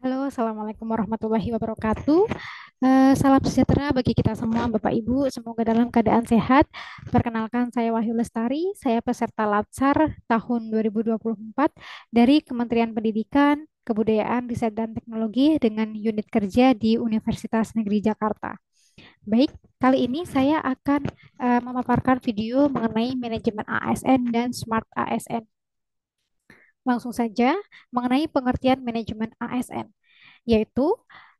Halo, Assalamualaikum warahmatullahi wabarakatuh. Salam sejahtera bagi kita semua, Bapak Ibu. Semoga dalam keadaan sehat. Perkenalkan, saya Wahyu Lestari. Saya peserta Latsar tahun 2024 dari Kementerian Pendidikan, Kebudayaan, Riset, dan Teknologi dengan unit kerja di Universitas Negeri Jakarta. Baik, kali ini saya akan memaparkan video mengenai manajemen ASN dan Smart ASN. Langsung saja mengenai pengertian manajemen ASN, yaitu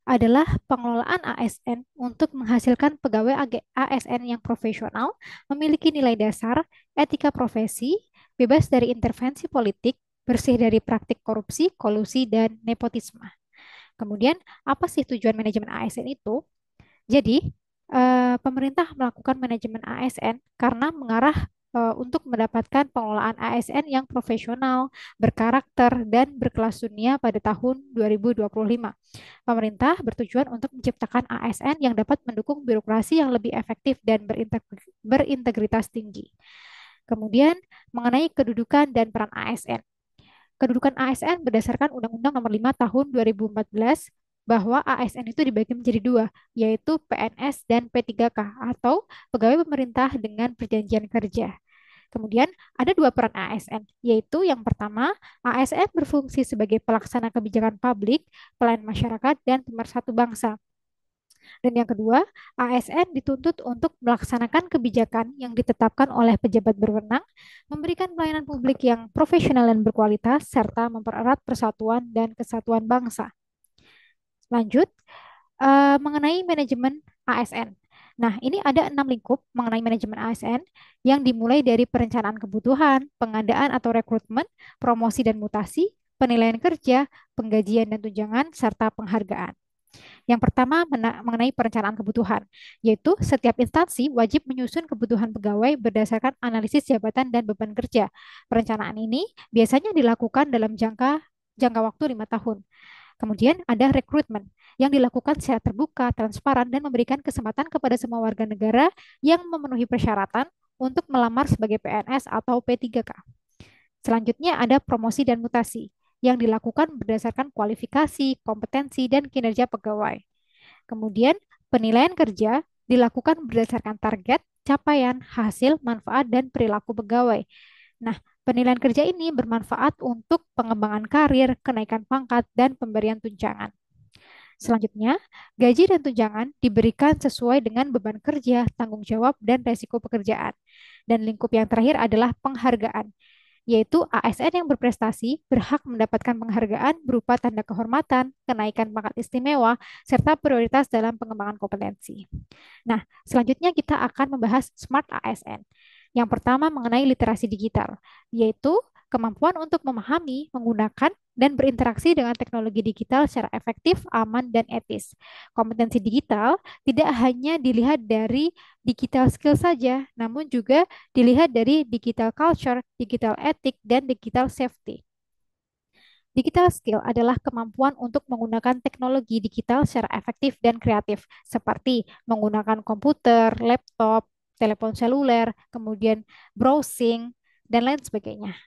adalah pengelolaan ASN untuk menghasilkan pegawai ASN yang profesional, memiliki nilai dasar, etika profesi, bebas dari intervensi politik, bersih dari praktik korupsi, kolusi, dan nepotisme. Kemudian, apa sih tujuan manajemen ASN itu? Jadi, pemerintah melakukan manajemen ASN karena mengarah untuk mendapatkan pengelolaan ASN yang profesional, berkarakter, dan berkelas dunia pada tahun 2025. Pemerintah bertujuan untuk menciptakan ASN yang dapat mendukung birokrasi yang lebih efektif dan berintegritas tinggi. Kemudian, mengenai kedudukan dan peran ASN. Kedudukan ASN berdasarkan Undang-Undang Nomor 5 Tahun 2014 bahwa ASN itu dibagi menjadi dua, yaitu PNS dan P3K atau pegawai pemerintah dengan perjanjian kerja. Kemudian ada dua peran ASN, yaitu yang pertama, ASN berfungsi sebagai pelaksana kebijakan publik, pelayan masyarakat, dan pemersatu bangsa. Dan yang kedua, ASN dituntut untuk melaksanakan kebijakan yang ditetapkan oleh pejabat berwenang, memberikan pelayanan publik yang profesional dan berkualitas, serta mempererat persatuan dan kesatuan bangsa. Lanjut, mengenai manajemen ASN. Nah, ini ada 6 lingkup mengenai manajemen ASN yang dimulai dari perencanaan kebutuhan, pengadaan atau rekrutmen, promosi dan mutasi, penilaian kerja, penggajian dan tunjangan, serta penghargaan. Yang pertama mengenai perencanaan kebutuhan, yaitu setiap instansi wajib menyusun kebutuhan pegawai berdasarkan analisis jabatan dan beban kerja. Perencanaan ini biasanya dilakukan dalam jangka jangka waktu 5 tahun. Kemudian ada rekrutmen yang dilakukan secara terbuka, transparan, dan memberikan kesempatan kepada semua warga negara yang memenuhi persyaratan untuk melamar sebagai PNS atau P3K. Selanjutnya ada promosi dan mutasi yang dilakukan berdasarkan kualifikasi, kompetensi, dan kinerja pegawai. Kemudian penilaian kerja dilakukan berdasarkan target, capaian, hasil, manfaat, dan perilaku pegawai. Nah, penilaian kerja ini bermanfaat untuk pengembangan karir, kenaikan pangkat, dan pemberian tunjangan. Selanjutnya, gaji dan tunjangan diberikan sesuai dengan beban kerja, tanggung jawab, dan resiko pekerjaan. Dan lingkup yang terakhir adalah penghargaan, yaitu ASN yang berprestasi berhak mendapatkan penghargaan berupa tanda kehormatan, kenaikan pangkat istimewa, serta prioritas dalam pengembangan kompetensi. Nah, selanjutnya kita akan membahas Smart ASN. Yang pertama mengenai literasi digital, yaitu kemampuan untuk memahami, menggunakan, dan berinteraksi dengan teknologi digital secara efektif, aman, dan etis. Kompetensi digital tidak hanya dilihat dari digital skill saja, namun juga dilihat dari digital culture, digital ethic, dan digital safety. Digital skill adalah kemampuan untuk menggunakan teknologi digital secara efektif dan kreatif, seperti menggunakan komputer, laptop, telepon seluler, kemudian browsing, dan lain sebagainya.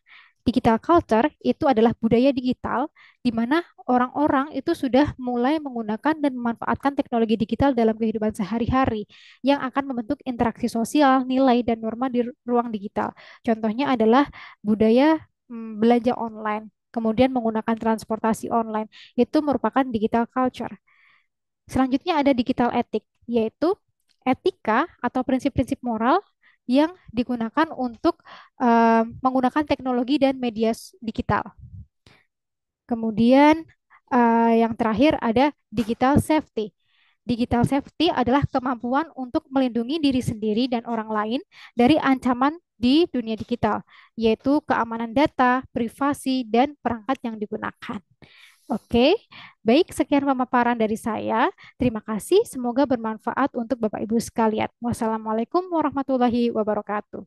Digital culture itu adalah budaya digital di mana orang-orang itu sudah mulai menggunakan dan memanfaatkan teknologi digital dalam kehidupan sehari-hari yang akan membentuk interaksi sosial, nilai, dan norma di ruang digital. Contohnya adalah budaya belanja online, kemudian menggunakan transportasi online. Itu merupakan digital culture. Selanjutnya ada digital ethic, yaitu etika atau prinsip-prinsip moral yang digunakan untuk menggunakan teknologi dan media digital. Kemudian yang terakhir ada digital safety. Digital safety adalah kemampuan untuk melindungi diri sendiri dan orang lain dari ancaman di dunia digital, yaitu keamanan data, privasi, dan perangkat yang digunakan. Oke, baik sekian pemaparan dari saya. Terima kasih, semoga bermanfaat untuk Bapak Ibu sekalian. Wassalamualaikum warahmatullahi wabarakatuh.